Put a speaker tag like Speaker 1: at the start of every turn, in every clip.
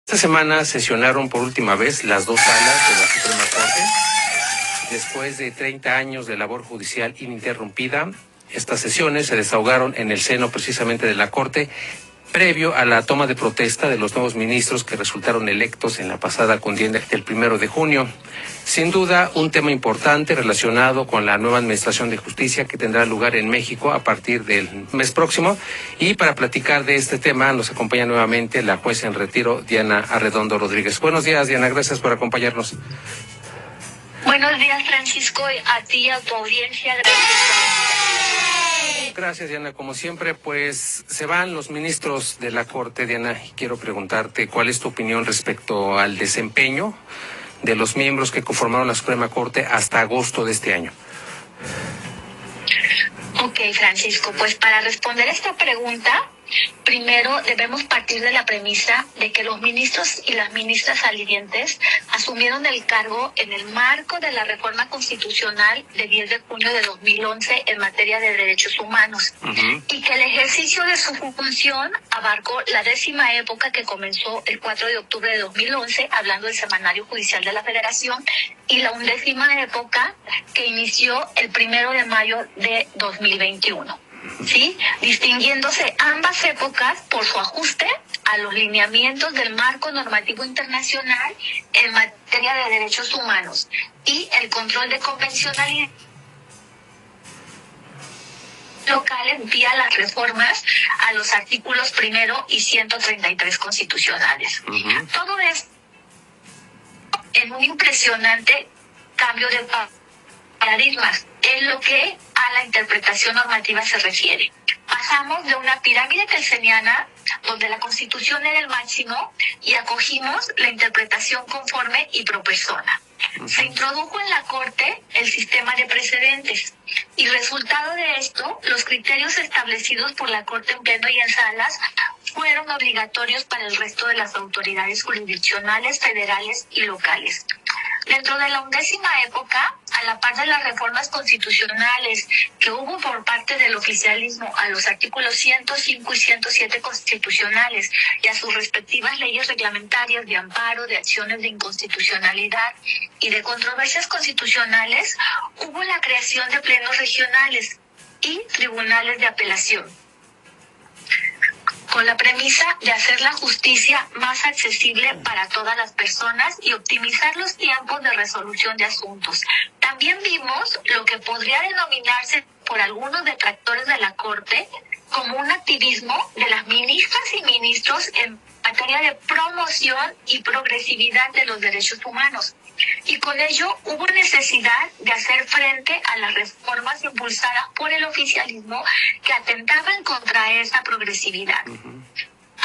Speaker 1: Esta semana sesionaron por última vez las dos salas de la Suprema Corte. Después de 30 años de labor judicial ininterrumpida, estas sesiones se desahogaron en el seno precisamente de la Corte, previo a la toma de protesta de los nuevos ministros que resultaron electos en la pasada contienda del 1 de junio. Sin duda, un tema importante relacionado con la nueva Administración de Justicia que tendrá lugar en México a partir del mes próximo. Y para platicar de este tema nos acompaña nuevamente la jueza en retiro, Diana Arredondo Rodríguez. Buenos días, Diana, gracias por acompañarnos.
Speaker 2: Buenos días, Francisco, a ti y a tu audiencia.
Speaker 1: Gracias, Diana. Como siempre, pues se van los ministros de la Corte, Diana, y quiero preguntarte cuál es tu opinión respecto al desempeño de los miembros que conformaron la Suprema Corte hasta agosto de este año.
Speaker 2: Ok, Francisco, pues para responder esta pregunta, primero debemos partir de la premisa de que los ministros y las ministras salientes asumieron el cargo en el marco de la reforma constitucional de 10 de junio de 2011 en materia de derechos humanos, y que el ejercicio de su función abarcó la 10ª época que comenzó el 4 de octubre de 2011, hablando del Semanario Judicial de la Federación, y la 11ª época que inició el 1 de mayo de 2021. ¿Sí? Distinguiéndose ambas épocas por su ajuste a los lineamientos del marco normativo internacional en materia de derechos humanos y el control de convencionalidad locales vía las reformas a los artículos 1 y 133 constitucionales. Todo esto en un impresionante cambio de paradigmas en lo que a la interpretación normativa se refiere. Pasamos de una pirámide kelseniana, donde la Constitución era el máximo, y acogimos la interpretación conforme y pro persona. Se introdujo en la Corte el sistema de precedentes, y resultado de esto, los criterios establecidos por la Corte en pleno y en salas fueron obligatorios para el resto de las autoridades jurisdiccionales, federales y locales. Dentro de la 11ª época, a la par de las reformas constitucionales que hubo por parte del oficialismo a los artículos 105 y 107 constitucionales y a sus respectivas leyes reglamentarias de amparo, de acciones de inconstitucionalidad y de controversias constitucionales, hubo la creación de plenos regionales y tribunales de apelación, con la premisa de hacer la justicia más accesible para todas las personas y optimizar los tiempos de resolución de asuntos. También vimos lo que podría denominarse por algunos detractores de la Corte como un activismo de las ministras y ministros en materia de promoción y progresividad de los derechos humanos. Y con ello hubo necesidad de hacer frente a las reformas impulsadas por el oficialismo que atentaban contra esa progresividad,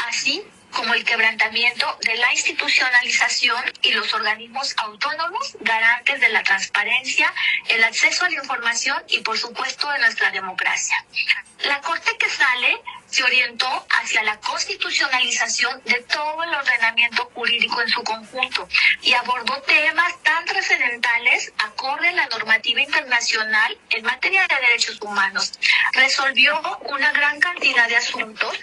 Speaker 2: así como el quebrantamiento de la institucionalización y los organismos autónomos garantes de la transparencia, el acceso a la información y, por supuesto, de nuestra democracia. La Corte que sale se orientó hacia la constitucionalización de todo el ordenamiento jurídico en su conjunto y abordó temas tan trascendentales acorde a la normativa internacional en materia de derechos humanos. Resolvió una gran cantidad de asuntos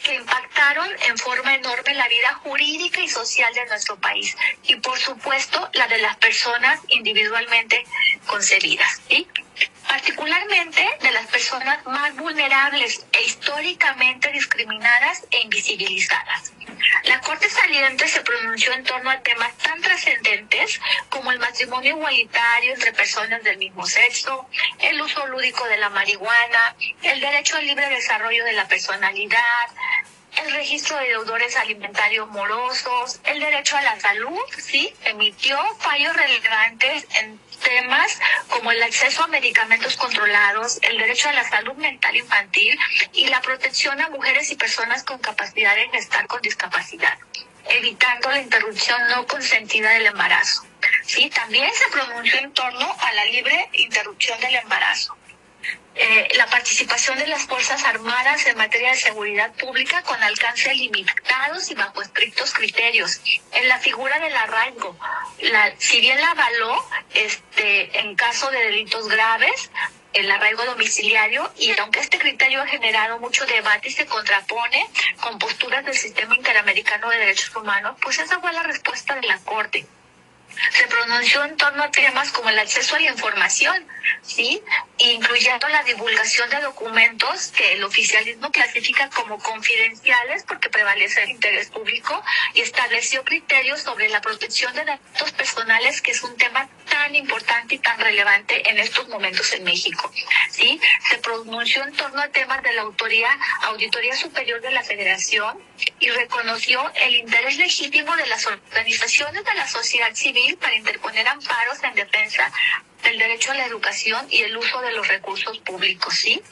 Speaker 2: que impactaron en forma enorme la vida jurídica y social de nuestro país y, por supuesto, la de las personas individualmente concebidas, ¿sí? Particularmente de las personas más vulnerables e históricamente discriminadas e invisibilizadas. La Corte saliente se pronunció en torno a temas tan trascendentes como el matrimonio igualitario entre personas del mismo sexo, el uso lúdico de la marihuana, el derecho al libre desarrollo de la personalidad, el registro de deudores alimentarios morosos, el derecho a la salud, ¿sí? Emitió fallos relevantes en temas como el acceso a medicamentos controlados, el derecho a la salud mental infantil y la protección a mujeres y personas con capacidad de gestar con discapacidad, evitando la interrupción no consentida del embarazo. Sí, también se pronunció en torno a la libre interrupción del embarazo. La participación de las Fuerzas Armadas en materia de seguridad pública con alcances limitados y bajo estrictos criterios. En la figura del arraigo, si bien la avaló en caso de delitos graves, el arraigo domiciliario, y aunque este criterio ha generado mucho debate y se contrapone con posturas del Sistema Interamericano de Derechos Humanos, pues esa fue la respuesta de la Corte. Se pronunció en torno a temas como el acceso a la información, ¿sí? Incluyendo la divulgación de documentos que el oficialismo clasifica como confidenciales porque prevalece el interés público, y estableció criterios sobre la protección de datos personales, que es un tema tan importante y tan relevante en estos momentos en México, ¿sí? Se pronunció en torno a temas de la Auditoría Superior de la Federación, y reconoció el interés legítimo de las organizaciones de la sociedad civil para interponer amparos en defensa del derecho a la educación y el uso de los recursos públicos, ¿sí?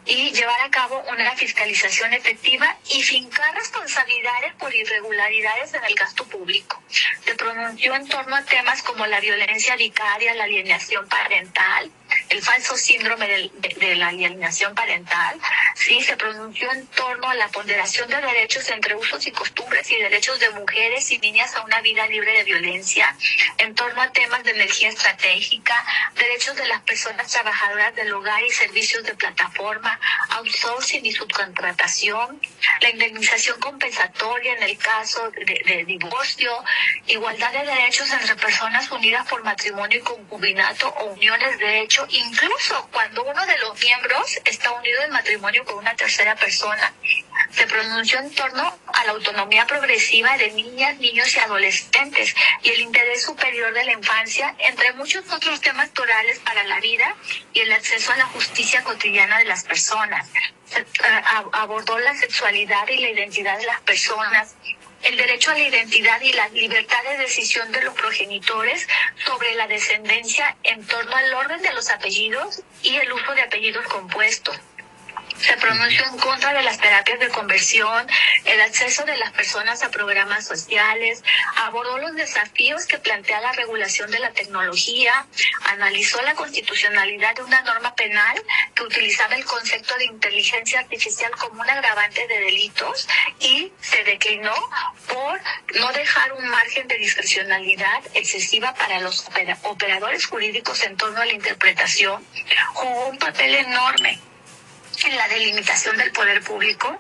Speaker 2: Y llevar a cabo una fiscalización efectiva y fincar responsabilidades por irregularidades en el gasto público. Se pronunció en torno a temas como la violencia vicaria, la alienación parental, el falso síndrome de la alienación parental, sí, se pronunció en torno a la ponderación de derechos entre usos y costumbres y derechos de mujeres y niñas a una vida libre de violencia, en torno a temas de energía estratégica, derechos de las personas trabajadoras del hogar y servicios de plataforma, outsourcing y subcontratación, la indemnización compensatoria en el caso de divorcio, igualdad de derechos entre personas unidas por matrimonio y concubinato o uniones de hecho, incluso cuando uno de los miembros está unido en matrimonio con una tercera persona. Se pronunció en torno a la autonomía progresiva de niñas, niños y adolescentes y el interés superior de la infancia, entre muchos otros temas torales para la vida y el acceso a la justicia cotidiana de las personas. Se abordó la sexualidad y la identidad de las personas, el derecho a la identidad y la libertad de decisión de los progenitores sobre la descendencia en torno al orden de los apellidos y el uso de apellidos compuestos. Se pronunció en contra de las terapias de conversión, el acceso de las personas a programas sociales, abordó los desafíos que plantea la regulación de la tecnología, analizó la constitucionalidad de una norma penal que utilizaba el concepto de inteligencia artificial como un agravante de delitos y se declinó por no dejar un margen de discrecionalidad excesiva para los operadores jurídicos en torno a la interpretación. Jugó un papel enorme en la delimitación del poder público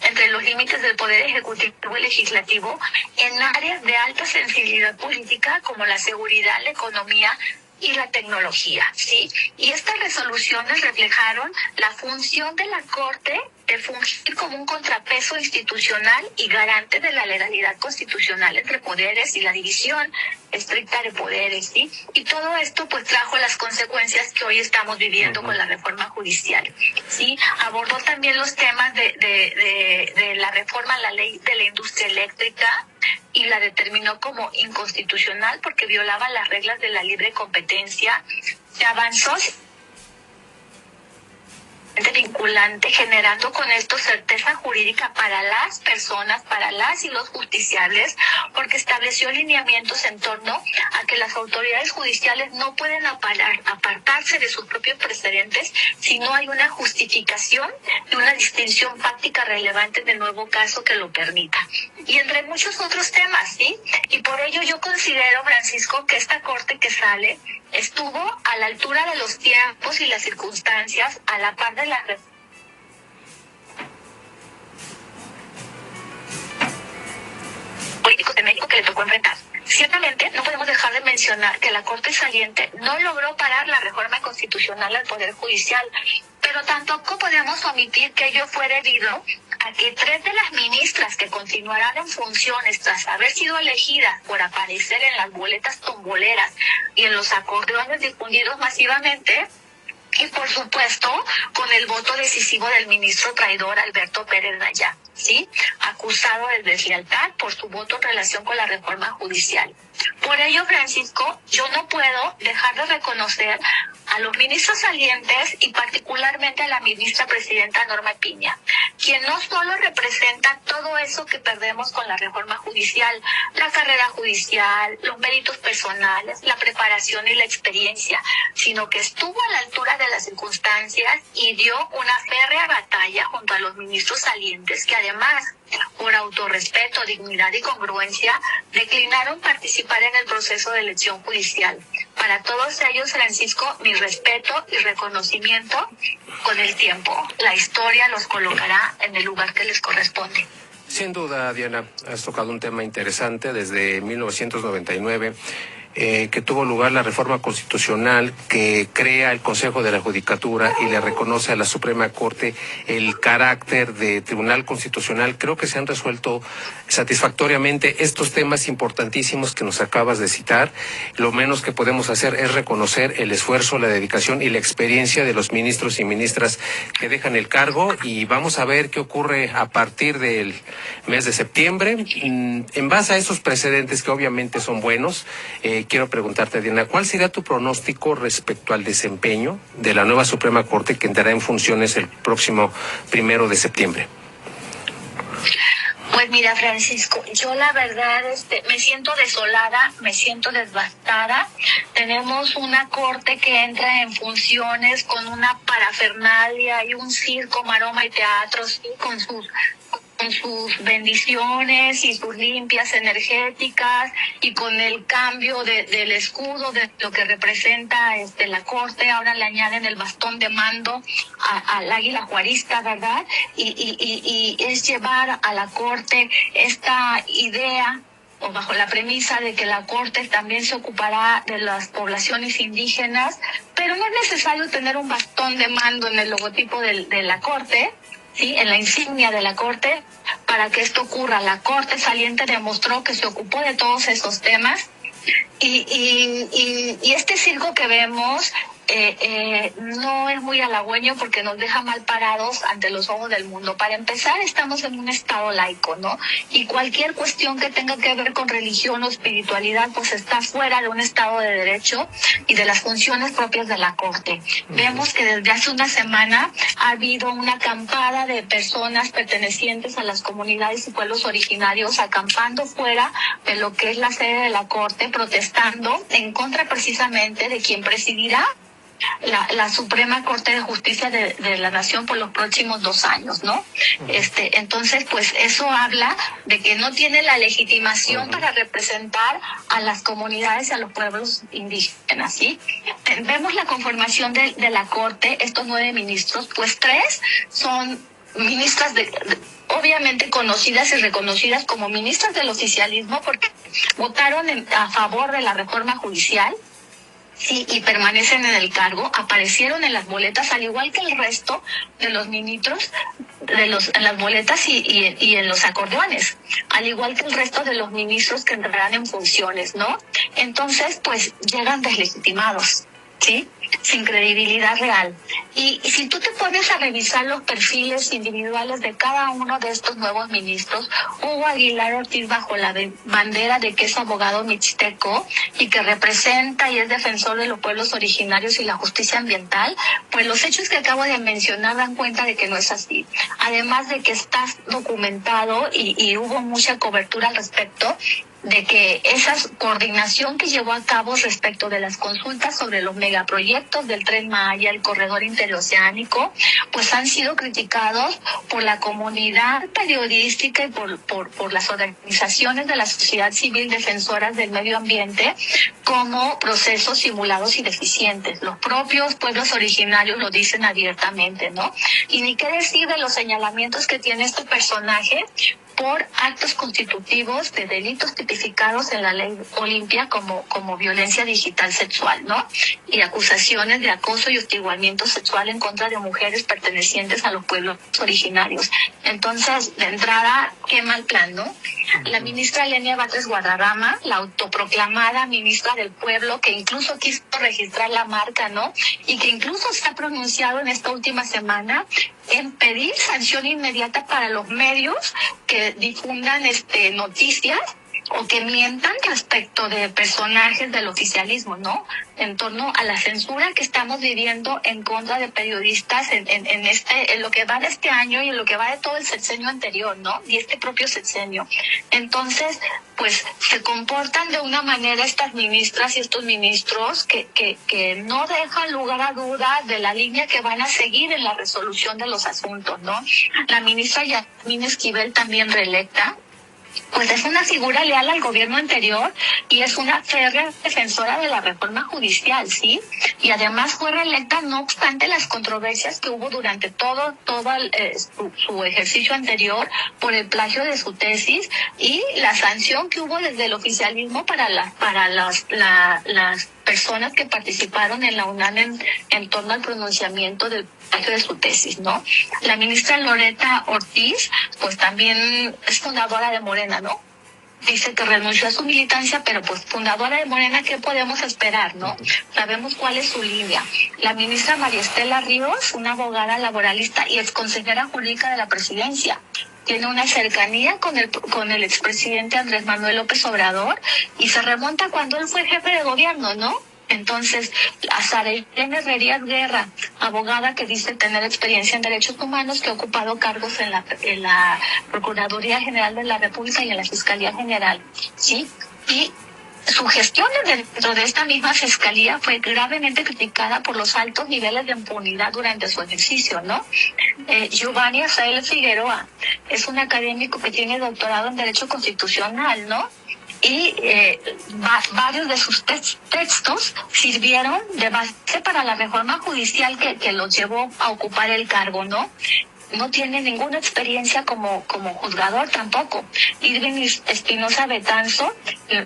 Speaker 2: entre los límites del poder ejecutivo y legislativo en áreas de alta sensibilidad política como la seguridad, la economía y la tecnología, ¿sí? Y estas resoluciones reflejaron la función de la Corte de fungir como un contrapeso institucional y garante de la legalidad constitucional entre poderes y la división estricta de poderes, ¿sí? Y todo esto pues trajo las consecuencias que hoy estamos viviendo con la reforma judicial, ¿sí? Abordó también los temas de la reforma a la ley de la industria eléctrica y la determinó como inconstitucional porque violaba las reglas de la libre competencia. Se avanzó vinculante, generando con esto certeza jurídica para las personas, para las y los justiciables, porque estableció lineamientos en torno a que las autoridades judiciales no pueden apartarse de sus propios precedentes si no hay una justificación y una distinción fáctica relevante del nuevo caso que lo permita. Y entre muchos otros temas, ¿sí? Y por ello yo considero, Francisco, que esta Corte que sale estuvo a la altura de los tiempos y las circunstancias, a la par de las políticos de México que le tocó enfrentar. Ciertamente, no podemos dejar de mencionar que la Corte saliente no logró parar la reforma constitucional al Poder Judicial, pero tampoco podemos omitir que ello fue debido a que 3 de las ministras que continuarán en funciones tras haber sido elegidas por aparecer en las boletas tomboleras y en los acordeones difundidos masivamente, y por supuesto con el voto decisivo del ministro traidor Alberto Pérez Dayá, ¿sí? Acusado de deslealtad por su voto en relación con la reforma judicial. Por ello, Francisco, yo no puedo dejar de reconocer a los ministros salientes y particularmente a la ministra presidenta Norma Piña, quien no solo representa todo eso que perdemos con la reforma judicial, la carrera judicial, los méritos personales, la preparación y la experiencia, sino que estuvo a la altura de las circunstancias y dio una férrea batalla junto a los ministros salientes que además, por autorrespeto, dignidad y congruencia, declinaron participar en el proceso de elección judicial. Para todos ellos, Francisco, mi respeto y reconocimiento. Con el tiempo, la historia los colocará en el lugar que les corresponde.
Speaker 1: Sin duda, Diana, has tocado un tema interesante desde 1999. Que tuvo lugar la reforma constitucional que crea el Consejo de la Judicatura y le reconoce a la Suprema Corte el carácter de Tribunal Constitucional. Creo que se han resuelto satisfactoriamente estos temas importantísimos que nos acabas de citar. Lo menos que podemos hacer es reconocer el esfuerzo, la dedicación y la experiencia de los ministros y ministras que dejan el cargo, y vamos a ver qué ocurre a partir del mes de septiembre. En base a esos precedentes, que obviamente son buenos, quiero preguntarte, Diana, ¿cuál sería tu pronóstico respecto al desempeño de la nueva Suprema Corte que entrará en funciones el próximo 1 de septiembre?
Speaker 2: Pues mira, Francisco, yo la verdad me siento desolada, me siento devastada. Tenemos una corte que entra en funciones con una parafernalia y un circo, maroma y teatro, ¿sí? con sus bendiciones y sus limpias energéticas, y con el cambio del escudo de lo que representa la corte. Ahora le añaden el bastón de mando al águila juarista, ¿verdad? Y es llevar a la corte esta idea, o bajo la premisa de que la corte también se ocupará de las poblaciones indígenas, pero no es necesario tener un bastón de mando en el logotipo de la corte, ¿sí? En la insignia de la corte, para que esto ocurra. La corte saliente demostró que se ocupó de todos esos temas, y este circo que vemos no es muy halagüeño, porque nos deja mal parados ante los ojos del mundo. Para empezar, estamos en un estado laico, ¿no? Y cualquier cuestión que tenga que ver con religión o espiritualidad, pues está fuera de un estado de derecho y de las funciones propias de la Corte. Vemos que desde hace una semana ha habido una acampada de personas pertenecientes a las comunidades y pueblos originarios acampando fuera de lo que es la sede de la Corte, protestando en contra precisamente de quien presidirá la Suprema Corte de Justicia de la Nación por los próximos 2 años, ¿no? Entonces, pues eso habla de que no tiene la legitimación para representar a las comunidades y a los pueblos indígenas, ¿sí? Vemos la conformación de la Corte, estos 9 ministros, pues 3 son ministras obviamente conocidas y reconocidas como ministras del oficialismo, porque votaron a favor de la reforma judicial. Sí, y permanecen en el cargo, aparecieron en las boletas, al igual que el resto de los ministros, en las boletas y en los acordeones, al igual que el resto de los ministros que entrarán en funciones, ¿no? Entonces, pues, llegan deslegitimados, ¿sí? Sin credibilidad real. Y si tú te pones a revisar los perfiles individuales de cada uno de estos nuevos ministros, Hugo Aguilar Ortiz, bajo la bandera de que es abogado mixteco y que representa y es defensor de los pueblos originarios y la justicia ambiental, pues los hechos que acabo de mencionar dan cuenta de que no es así. Además de que está documentado y hubo mucha cobertura al respecto, de que esa coordinación que llevó a cabo respecto de las consultas sobre los megaproyectos del Tren Maya, el corredor interoceánico, pues han sido criticados por la comunidad periodística y por las organizaciones de la sociedad civil defensoras del medio ambiente como procesos simulados y deficientes. Los propios pueblos originarios lo dicen abiertamente, ¿no? Y ni qué decir de los señalamientos que tiene este personaje por actos constitutivos de delitos tipificados en la ley Olimpia como violencia digital sexual, ¿no? Y acusaciones de acoso y hostigamiento sexual en contra de mujeres pertenecientes a los pueblos originarios. Entonces, de entrada, qué mal plan, ¿no? La ministra Lenia Batres Guadarrama, la autoproclamada ministra del pueblo, que incluso quiso registrar la marca, ¿no? Y que incluso se ha pronunciado en esta última semana en pedir sanción inmediata para los medios que difundan noticias o que mientan respecto de personajes del oficialismo, ¿no? En torno a la censura que estamos viviendo en contra de periodistas en lo que va de este año y en lo que va de todo el sexenio anterior, ¿no? Y este propio sexenio. Entonces, pues se comportan de una manera estas ministras y estos ministros que no dejan lugar a duda de la línea que van a seguir en la resolución de los asuntos, ¿no? La ministra Yasmín Esquivel, también reelecta, pues es una figura leal al gobierno anterior y es una férrea defensora de la reforma judicial, ¿sí? Y además fue reelecta no obstante las controversias que hubo durante todo su ejercicio anterior por el plagio de su tesis y la sanción que hubo desde el oficialismo para las personas que participaron en la UNAM en torno al pronunciamiento del plagio de su tesis, ¿no? La ministra Loretta Ortiz, pues también es fundadora de Morena, ¿no? Dice que renunció a su militancia, pero pues fundadora de Morena, ¿qué podemos esperar, no? Sabemos cuál es su línea. La ministra María Estela Ríos, una abogada laboralista y exconsejera jurídica de la presidencia, tiene una cercanía con el expresidente Andrés Manuel López Obrador y se remonta cuando él fue jefe de gobierno, ¿no? Entonces, a Sara Irene Herrerías Guerra, abogada que dice tener experiencia en derechos humanos, que ha ocupado cargos en la Procuraduría General de la República y en la Fiscalía General, ¿sí? Y su gestión dentro de esta misma fiscalía fue gravemente criticada por los altos niveles de impunidad durante su ejercicio, ¿no? Giovanni Azael Figueroa es un académico que tiene doctorado en Derecho Constitucional, ¿no? Y varios de sus textos sirvieron de base para la reforma judicial que los llevó a ocupar el cargo, ¿no? No tiene ninguna experiencia como juzgador tampoco. Irving Espinosa Betanzo,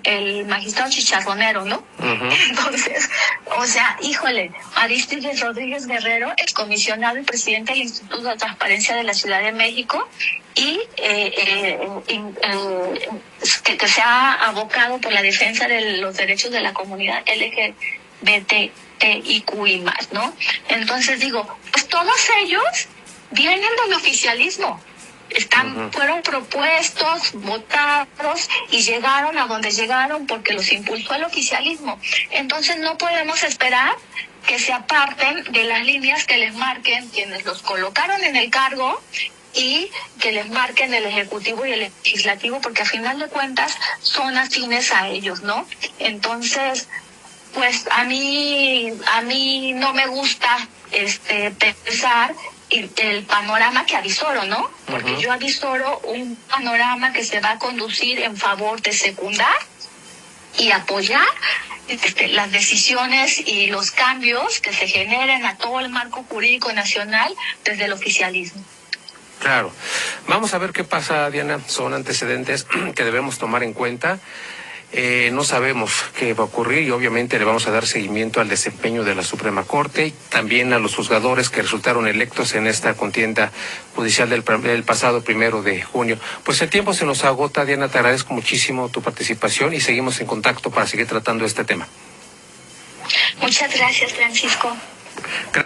Speaker 2: el magistrado chicharronero, ¿no? Uh-huh. Entonces, o sea, híjole, Arístides Rodríguez Guerrero, excomisionado y presidente del Instituto de Transparencia de la Ciudad de México, y que se ha abocado por la defensa de los derechos de la comunidad LGBTIQI+, ¿no? Entonces digo, pues todos ellos vienen del oficialismo, fueron propuestos, votados y llegaron a donde llegaron porque los impulsó el oficialismo. Entonces no podemos esperar que se aparten de las líneas que les marquen quienes los colocaron en el cargo y que les marquen el Ejecutivo y el Legislativo, porque a final de cuentas son afines a ellos, ¿no? Entonces, pues a mí no me gusta pensar el panorama que avisoro, ¿no? Porque yo avisoro un panorama que se va a conducir en favor de secundar y apoyar las decisiones y los cambios que se generen a todo el marco jurídico nacional desde el oficialismo.
Speaker 1: Claro. Vamos a ver qué pasa, Diana. Son antecedentes que debemos tomar en cuenta. No sabemos qué va a ocurrir y obviamente le vamos a dar seguimiento al desempeño de la Suprema Corte y también a los juzgadores que resultaron electos en esta contienda judicial del pasado 1 de junio. Pues el tiempo se nos agota, Diana, te agradezco muchísimo tu participación y seguimos en contacto para seguir tratando este tema.
Speaker 2: Muchas gracias, Francisco.